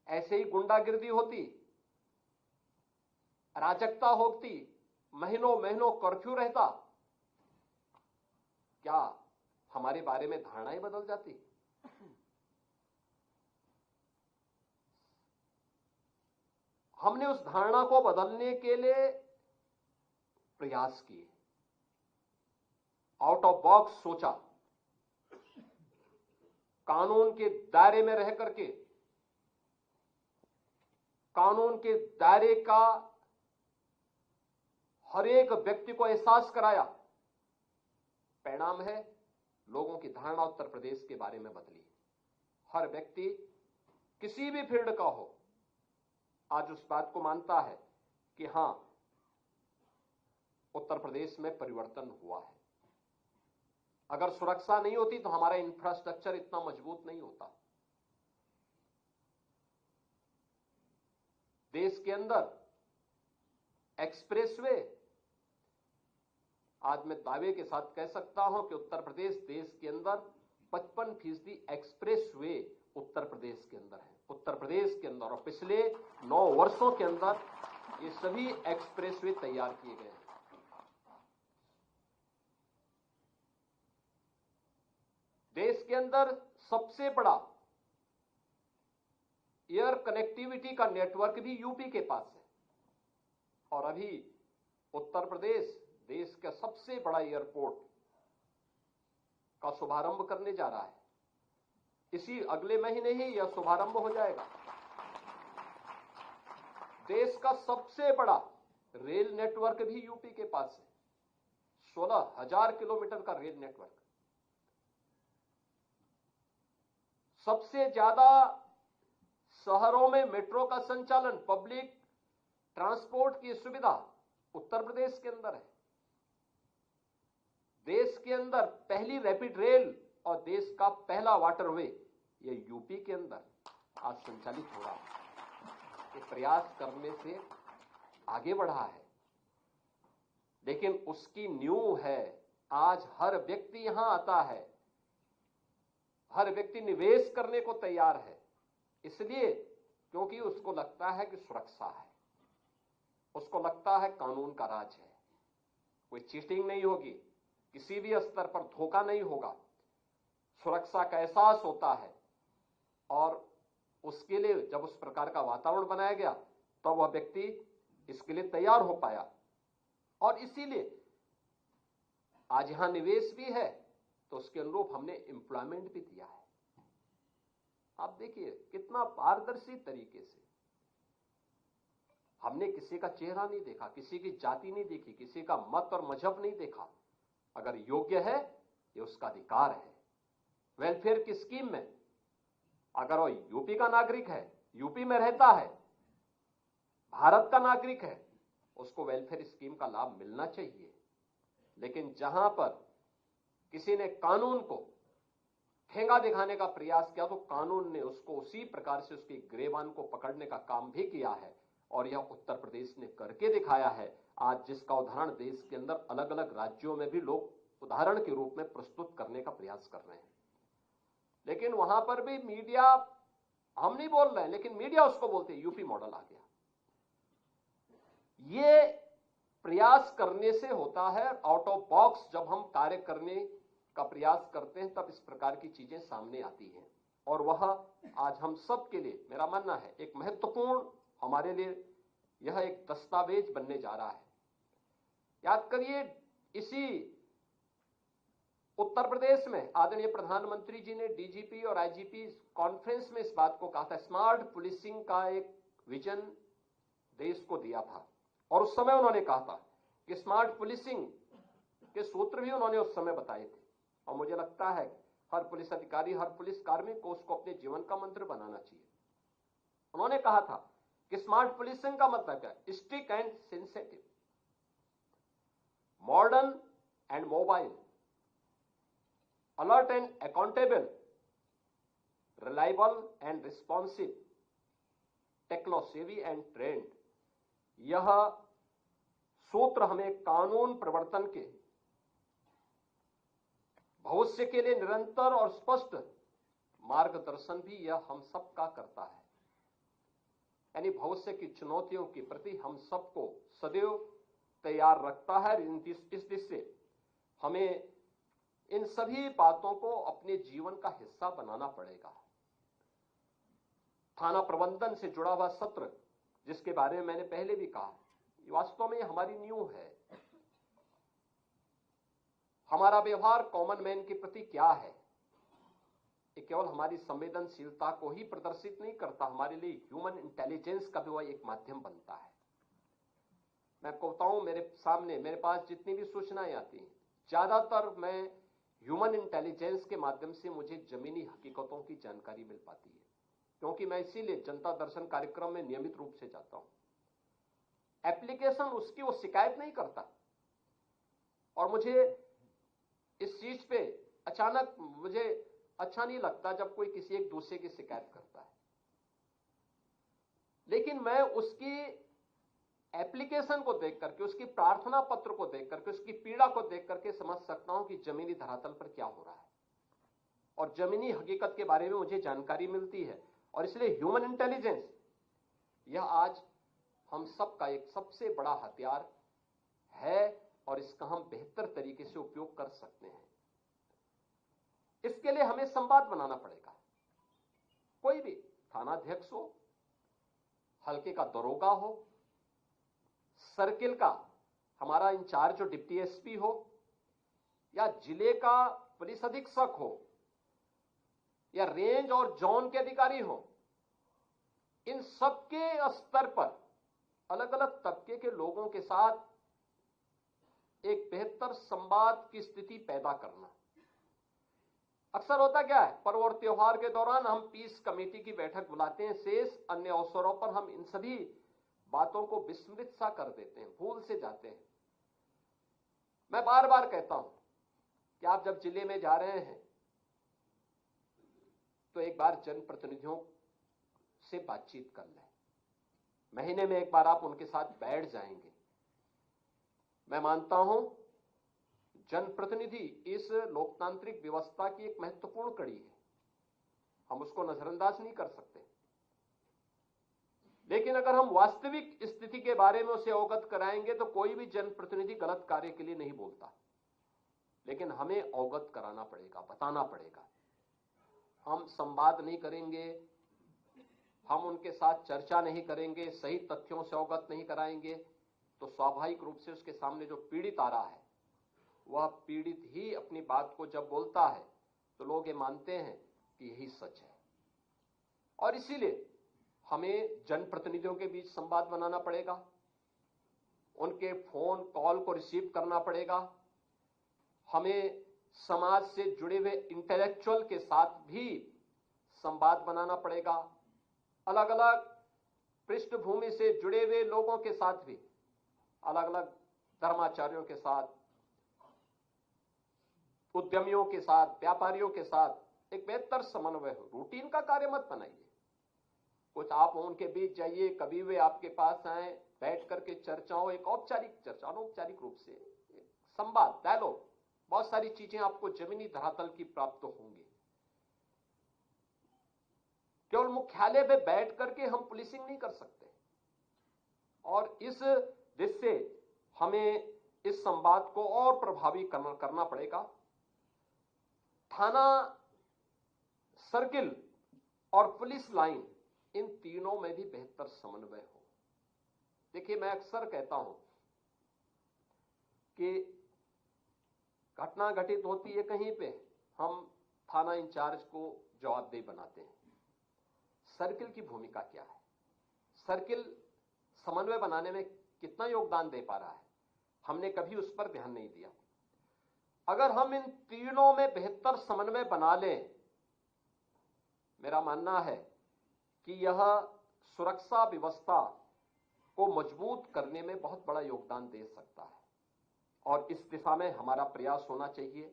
ऐसे ही गुंडागिर्दी होती, अराजकता होती, महीनों महीनों कर्फ्यू रहता, क्या हमारे बारे में धारणाएं बदल जाती? हमने उस धारणा को बदलने के लिए प्रयास किए, आउट ऑफ बॉक्स सोचा, कानून के दायरे में रह करके कानून के दायरे का हर एक व्यक्ति को एहसास कराया। परिणाम है, लोगों की धारणा उत्तर प्रदेश के बारे में बदली। हर व्यक्ति किसी भी फील्ड का हो, आज उस बात को मानता है कि हां, उत्तर प्रदेश में परिवर्तन हुआ है। अगर सुरक्षा नहीं होती तो हमारा इंफ्रास्ट्रक्चर इतना मजबूत नहीं होता। देश के अंदर एक्सप्रेसवे, आज मैं दावे के साथ कह सकता हूं कि उत्तर प्रदेश देश के अंदर 55% एक्सप्रेसवे उत्तर प्रदेश के अंदर है। उत्तर प्रदेश के अंदर, और पिछले 9 वर्षों के अंदर ये सभी एक्सप्रेसवे तैयार किए गए हैं। देश के अंदर सबसे बड़ा एयर कनेक्टिविटी का नेटवर्क भी यूपी के पास है, और अभी उत्तर प्रदेश देश का सबसे बड़ा एयरपोर्ट का शुभारंभ करने जा रहा है। इसी अगले महीने ही यह शुभारंभ हो जाएगा। देश का सबसे बड़ा रेल नेटवर्क भी यूपी के पास है, 16,000 किलोमीटर का रेल नेटवर्क। सबसे ज्यादा शहरों में मेट्रो का संचालन, पब्लिक ट्रांसपोर्ट की सुविधा उत्तर प्रदेश के अंदर है। देश के अंदर पहली रैपिड रेल और देश का पहला वाटरवे ये यूपी के अंदर आज संचालित हो रहा है। ये प्रयास करने से आगे बढ़ा है, लेकिन उसकी नींव है आज हर व्यक्ति यहां आता है, हर व्यक्ति निवेश करने को तैयार है। इसलिए क्योंकि उसको लगता है कि सुरक्षा है, उसको लगता है कानून का राज है, कोई चीटिंग नहीं होगी, किसी भी स्तर पर धोखा नहीं होगा, सुरक्षा का एहसास होता है। और उसके लिए जब उस प्रकार का वातावरण बनाया गया तो वह व्यक्ति इसके लिए तैयार हो पाया, और इसीलिए आज यहां निवेश भी है तो उसके अनुरूप हमने एम्प्लॉयमेंट भी दिया है। आप देखिए कितना पारदर्शी तरीके से हमने किसी का चेहरा नहीं देखा, किसी की जाति नहीं देखी, किसी का मत और मजहब नहीं देखा। अगर योग्य है ये उसका अधिकार है। वेलफेयर की स्कीम में अगर वो यूपी का नागरिक है, यूपी में रहता है, भारत का नागरिक है, उसको वेलफेयर स्कीम का लाभ मिलना चाहिए। लेकिन जहां पर किसी ने कानून को ठेंगा दिखाने का प्रयास किया तो कानून ने उसको उसी प्रकार से उसकी गिरेबान को पकड़ने का काम भी किया है, और यह उत्तर प्रदेश ने करके दिखाया है। आज जिसका उदाहरण देश के अंदर अलग अलग राज्यों में भी लोग उदाहरण के रूप में प्रस्तुत करने का प्रयास कर रहे हैं। लेकिन वहां पर भी मीडिया, हम नहीं बोल रहे हैं लेकिन मीडिया उसको बोलते हैं यूपी मॉडल आ गया। ये प्रयास करने से होता है, आउट ऑफ बॉक्स जब हम कार्य करने का प्रयास करते हैं तब इस प्रकार की चीजें सामने आती हैं। और वह आज हम सब के लिए, मेरा मानना है, एक महत्वपूर्ण, हमारे लिए यह एक दस्तावेज बनने जा रहा है। याद करिए, इसी उत्तर प्रदेश में आदरणीय प्रधानमंत्री जी ने डीजीपी और आईजीपी कॉन्फ्रेंस में इस बात को कहा था, स्मार्ट पुलिसिंग का एक विजन देश को दिया था। और उस समय उन्होंने कहा था कि स्मार्ट पुलिसिंग के सूत्र भी उन्होंने उस समय बताए थे। और मुझे लगता है हर पुलिस अधिकारी, हर पुलिस कार्मिक को उसको अपने जीवन का मंत्र बनाना चाहिए। उन्होंने कहा था कि स्मार्ट पुलिसिंग का मतलब क्या है? Strict and sensitive, modern and mobile, alert and accountable, reliable and responsive, techno savvy and trained. यह सूत्र हमें कानून प्रवर्तन के भविष्य के लिए निरंतर और स्पष्ट मार्गदर्शन भी यह हम सबका करता है। यानी भविष्य की चुनौतियों के प्रति हम सबको सदैव तैयार रखता है। इस दिशा से हमें इन सभी बातों को अपने जीवन का हिस्सा बनाना पड़ेगा। थाना प्रबंधन से जुड़ा हुआ सत्र, जिसके बारे में मैंने पहले भी कहा, वास्तव में हमारी नींव है। हमारा व्यवहार कॉमन मैन के प्रति क्या है, ये केवल हमारी संवेदनशीलता को ही प्रदर्शित नहीं करता, हमारे लिए ह्यूमन इंटेलिजेंस का भी वह एक माध्यम बनता है। मैं कहता हूं, मेरे पास जितनी भी सूचनाएं आती हैं, ज्यादातर मैं ह्यूमन इंटेलिजेंस के माध्यम से मुझे जमीनी हकीकतों की जानकारी मिल पाती है, क्योंकि मैं इसीलिए जनता दर्शन कार्यक्रम में नियमित रूप से जाता हूं। एप्लीकेशन उसकी वो शिकायत नहीं करता, और मुझे इस चीज पे अचानक मुझे अच्छा नहीं लगता जब कोई किसी एक दूसरे की शिकायत करता है, लेकिन मैं उसकी एप्लीकेशन को देख करके, उसकी प्रार्थना पत्र को देख करके, उसकी पीड़ा को देख करके समझ सकता हूं कि जमीनी धरातल पर क्या हो रहा है, और जमीनी हकीकत के बारे में मुझे जानकारी मिलती है। और इसलिए ह्यूमन इंटेलिजेंस यह आज हम सबका एक सबसे बड़ा हथियार है, और इसका हम बेहतर तरीके से उपयोग कर सकते हैं। इसके लिए हमें संवाद बनाना पड़ेगा। कोई भी थानाध्यक्ष हो, हल्के का दरोगा हो, सर्किल का हमारा इंचार्ज जो डिप्टी एसपी हो, या जिले का पुलिस अधीक्षक हो, या रेंज और जोन के अधिकारी हो, इन सबके स्तर पर अलग अलग तबके के लोगों के साथ एक बेहतर संवाद की स्थिति पैदा करना। अक्सर होता क्या है, पर्व और त्योहार के दौरान हम पीस कमेटी की बैठक बुलाते हैं, शेष अन्य अवसरों पर हम इन सभी बातों को विस्मृत सा कर देते हैं, भूल से जाते हैं। मैं बार बार कहता हूं कि आप जब जिले में जा रहे हैं तो एक बार जनप्रतिनिधियों से बातचीत कर लें। महीने में एक बार आप उनके साथ बैठ जाएंगे। मैं मानता हूं जनप्रतिनिधि इस लोकतांत्रिक व्यवस्था की एक महत्वपूर्ण कड़ी है, हम उसको नजरअंदाज नहीं कर सकते। लेकिन अगर हम वास्तविक स्थिति के बारे में उसे अवगत कराएंगे तो कोई भी जनप्रतिनिधि गलत कार्य के लिए नहीं बोलता, लेकिन हमें अवगत कराना पड़ेगा, बताना पड़ेगा। हम संवाद नहीं करेंगे, हम उनके साथ चर्चा नहीं करेंगे, सही तथ्यों से अवगत नहीं कराएंगे, तो स्वाभाविक रूप से उसके सामने जो पीड़ित आ रहा है, वह पीड़ित ही अपनी बात को जब बोलता है तो लोग ये मानते हैं कि यही सच है। और इसीलिए हमें जनप्रतिनिधियों के बीच संवाद बनाना पड़ेगा, उनके फोन कॉल को रिसीव करना पड़ेगा, हमें समाज से जुड़े हुए इंटेलेक्चुअल के साथ भी संवाद बनाना पड़ेगा, अलग अलग पृष्ठभूमि से जुड़े हुए लोगों के साथ भी, अलग अलग धर्माचार्यों के साथ, उद्यमियों के साथ, व्यापारियों के साथ एक बेहतर समन्वय हो। रूटीन का कार्य मत बनाइए, कुछ आप उनके बीच जाइए, कभी वे आपके पास आए, बैठ करके चर्चा हो, एक औपचारिक चर्चा, अनौपचारिक रूप से संवाद, डायलॉग, बहुत सारी चीजें आपको जमीनी धरातल की प्राप्त होंगी। केवल मुख्यालय पे बैठ करके हम पुलिसिंग नहीं कर सकते, और इस दिशा से हमें इस संवाद को और प्रभावी करना पड़ेगा। थाना, सर्किल और पुलिस लाइन, इन तीनों में भी बेहतर समन्वय हो। देखिए, मैं अक्सर कहता हूं कि घटना घटित होती है कहीं पे, हम थाना इंचार्ज को जवाबदेही बनाते हैं। सर्किल की भूमिका क्या है, सर्किल समन्वय बनाने में कितना योगदान दे पा रहा है, हमने कभी उस पर ध्यान नहीं दिया। अगर हम इन तीनों में बेहतर समन्वय बना लें, मेरा मानना है कि यह सुरक्षा व्यवस्था को मजबूत करने में बहुत बड़ा योगदान दे सकता है, और इस दिशा में हमारा प्रयास होना चाहिए।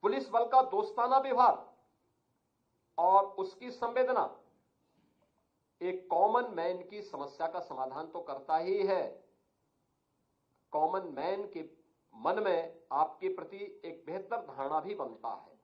पुलिस बल का दोस्ताना व्यवहार और उसकी संवेदना एक कॉमन मैन की समस्या का समाधान तो करता ही है। कॉमन मैन के मन में आपके प्रति एक बेहतर धारणा भी बनता है,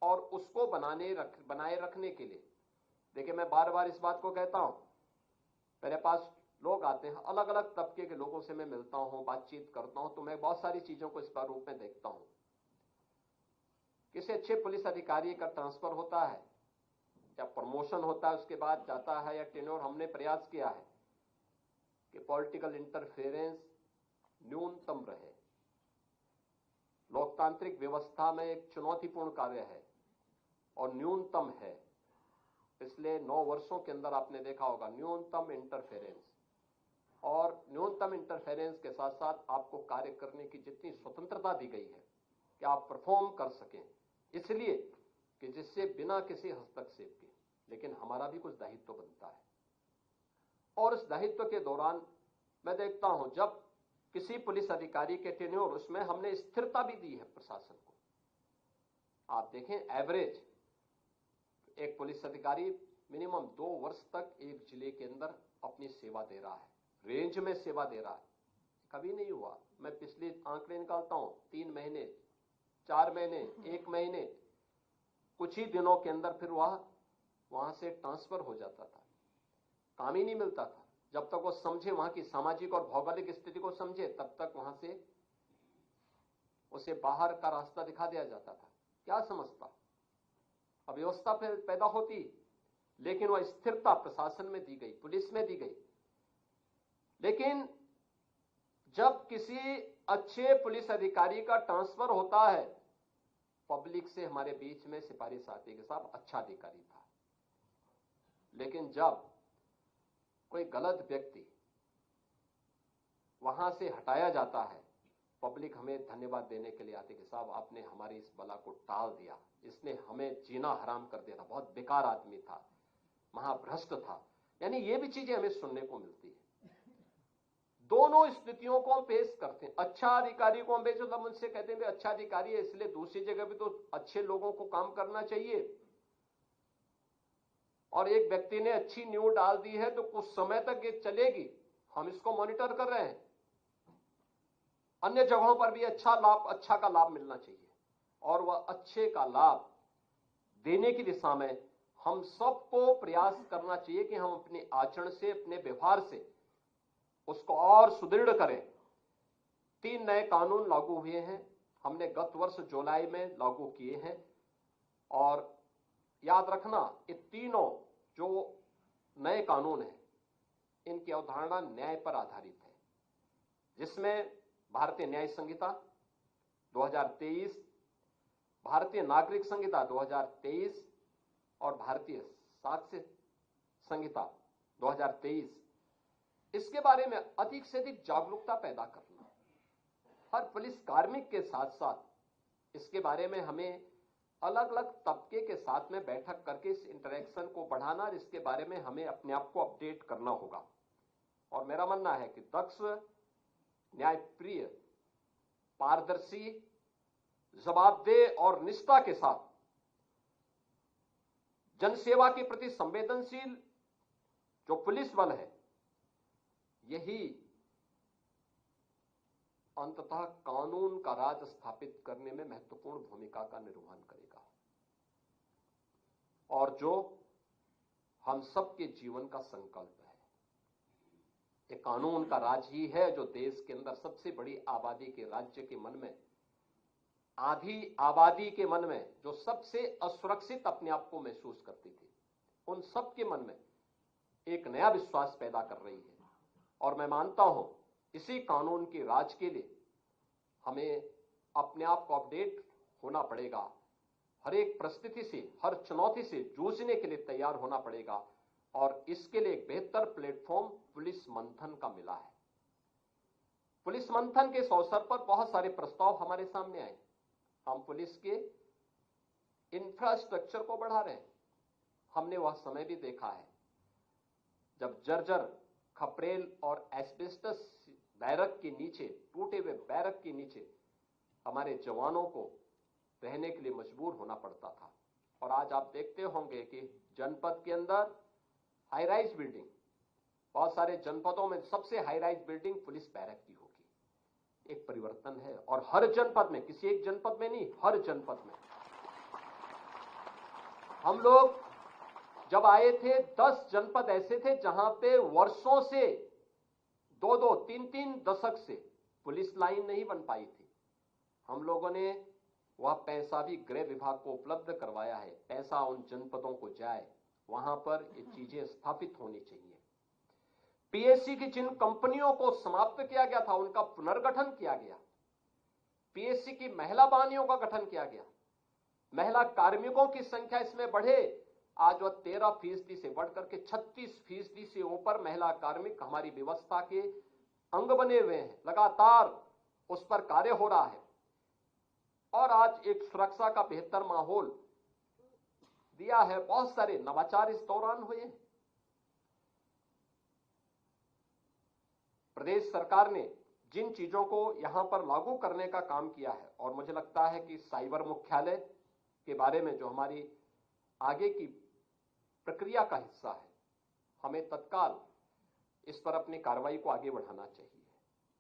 और उसको बनाए रखने के लिए, देखिए, मैं बार बार इस बात को कहता हूं मेरे पास लोग आते हैं, अलग अलग तबके के लोगों से मैं मिलता हूं, बातचीत करता हूं, तो मैं बहुत सारी चीजों को इस बार रूप में देखता हूं। किसी अच्छे पुलिस अधिकारी का ट्रांसफर होता है या प्रमोशन होता है, उसके बाद जाता है, या टेन्योर, हमने प्रयास किया है कि पॉलिटिकल इंटरफेरेंस न्यूनतम रहे। लोकतांत्रिक व्यवस्था में एक चुनौतीपूर्ण कार्य है और न्यूनतम है। पिछले 9 वर्षों के अंदर आपने देखा होगा न्यूनतम इंटरफेरेंस, और न्यूनतम इंटरफेरेंस के साथ साथ आपको कार्य करने की जितनी स्वतंत्रता दी गई है कि आप परफॉर्म कर सकें, इसलिए कि जिससे बिना किसी हस्तक्षेप के, लेकिन हमारा भी कुछ दायित्व बनता है। और इस दायित्व के दौरान मैं देखता हूं जब किसी पुलिस अधिकारी के टेन्योर, उसमें हमने स्थिरता भी दी है प्रशासन को। आप देखें, एवरेज एक पुलिस अधिकारी मिनिमम 2 वर्ष तक एक जिले के अंदर अपनी सेवा दे रहा है, रेंज में सेवा दे रहा है। कभी नहीं हुआ, मैं पिछले आंकड़े निकालता हूं, 3 महीने, 4 महीने, 1 महीने, कुछ ही दिनों के अंदर फिर वहां से ट्रांसफर हो जाता था, काम ही नहीं मिलता था। जब तक वो समझे, वहां की सामाजिक और भौगोलिक स्थिति को समझे, तब तक वहां से उसे बाहर का रास्ता दिखा दिया जाता था। क्या समझता, अव्यवस्था पैदा होती, लेकिन वह स्थिरता प्रशासन में दी गई, पुलिस में दी गई। लेकिन जब किसी अच्छे पुलिस अधिकारी का ट्रांसफर होता है, पब्लिक से हमारे बीच में सिफारिश आती है कि साहब अच्छा अधिकारी था। लेकिन जब कोई गलत व्यक्ति वहां से हटाया जाता है, पब्लिक हमें धन्यवाद देने के लिए आती है कि साहब आपने हमारी इस बला को टाल दिया, इसने हमें जीना हराम कर दिया था, बहुत बेकार आदमी था, महाभ्रष्ट था। यानी ये भी चीजें हमें सुनने को मिलती है। दोनों स्थितियों को हम पेश करते हैं। अच्छा अधिकारी को हम बेचो, मुझसे कहते हैं अच्छा अधिकारी है, इसलिए दूसरी जगह भी तो अच्छे लोगों को काम करना चाहिए। और एक व्यक्ति ने अच्छी न्यूज डाल दी है तो कुछ समय तक ये चलेगी, हम इसको मॉनिटर कर रहे हैं। अन्य जगहों पर भी अच्छा का लाभ मिलना चाहिए, और वह अच्छे का लाभ देने की दिशा में हम सबको प्रयास करना चाहिए कि हम अपने आचरण से, अपने व्यवहार से उसको और सुदृढ़ करें। 3 नए कानून लागू हुए हैं, हमने गत वर्ष जुलाई में लागू किए हैं। और याद रखना, ये तीनों जो नए कानून हैं, इनकी अवधारणा न्याय पर आधारित है, जिसमें भारतीय न्याय संहिता 2023, भारतीय नागरिक संहिता 2023 और भारतीय साक्ष्य संहिता 2023, इसके बारे में अधिक से अधिक जागरूकता पैदा करना। हर पुलिस कार्मिक के साथ साथ इसके बारे में हमें अलग अलग तबके के साथ में बैठक करके इस इंटरेक्शन को बढ़ाना, और इसके बारे में हमें अपने आप को अपडेट करना होगा। और मेरा मानना है कि दक्ष, न्यायप्रिय, पारदर्शी, जवाबदेह और निष्ठा के साथ जनसेवा के प्रति संवेदनशील जो पुलिस बल है, यही अंततः कानून का राज स्थापित करने में महत्वपूर्ण भूमिका का निर्वहन करेगा, और जो हम सबके जीवन का संकल्प है। ये कानून का राज ही है जो देश के अंदर सबसे बड़ी आबादी के राज्य के मन में, आधी आबादी के मन में, जो सबसे असुरक्षित अपने आप को महसूस करती थी, उन सबके मन में एक नया विश्वास पैदा कर रही है। और मैं मानता हूं इसी कानून के राज के लिए हमें अपने आप को अपडेट होना पड़ेगा, हर एक परिस्थिति से, हर चुनौती से जूझने के लिए तैयार होना पड़ेगा। और इसके लिए एक बेहतर प्लेटफॉर्म पुलिस मंथन का मिला है। पुलिस मंथन के इस अवसर पर बहुत सारे प्रस्ताव हमारे सामने आए। हम पुलिस के इंफ्रास्ट्रक्चर को बढ़ा रहे हैं। हमने वह समय भी देखा है जब जर्जर, खपरेल और एस्बेस्टस बैरक के नीचे, टूटे हुए बैरक के नीचे हमारे जवानों को रहने के लिए मजबूर होना पड़ता था। और आज आप देखते होंगे कि जनपद के अंदर हाई राइज बिल्डिंग, बहुत सारे जनपदों में सबसे high rise building police barrack की होगी। एक परिवर्तन है, और हर जनपद में, किसी एक जनपद में नहीं, हर जनपद में हम लोग जब आए थे 10 जनपद ऐसे थे जहां पे वर्षों से 2-2, 3-3 दशक से पुलिस लाइन नहीं बन पाई थी। हम लोगों ने वह पैसा भी गृह विभाग को उपलब्ध करवाया है। पैसा उन जनपदों को जाए, वहां पर ये चीजें स्थापित होनी चाहिए। पीएससी की जिन कंपनियों को समाप्त किया गया था उनका पुनर्गठन किया गया। पीएससी की महिला बानियों का गठन किया गया। महिला कार्मिकों की संख्या इसमें बढ़े। आज वह 13% से बढ़कर के 36% से ऊपर महिला कार्मिक हमारी व्यवस्था के अंग बने हुए हैं। लगातार उस पर कार्य हो रहा है और आज एक सुरक्षा का बेहतर माहौल दिया है। बहुत सारे नवाचार इस दौरान हुए हैं। प्रदेश सरकार ने जिन चीजों को यहां पर लागू करने का काम किया है, और मुझे लगता है कि साइबर मुख्यालय के बारे में जो हमारी आगे की प्रक्रिया का हिस्सा है, हमें तत्काल इस पर अपनी कार्रवाई को आगे बढ़ाना चाहिए।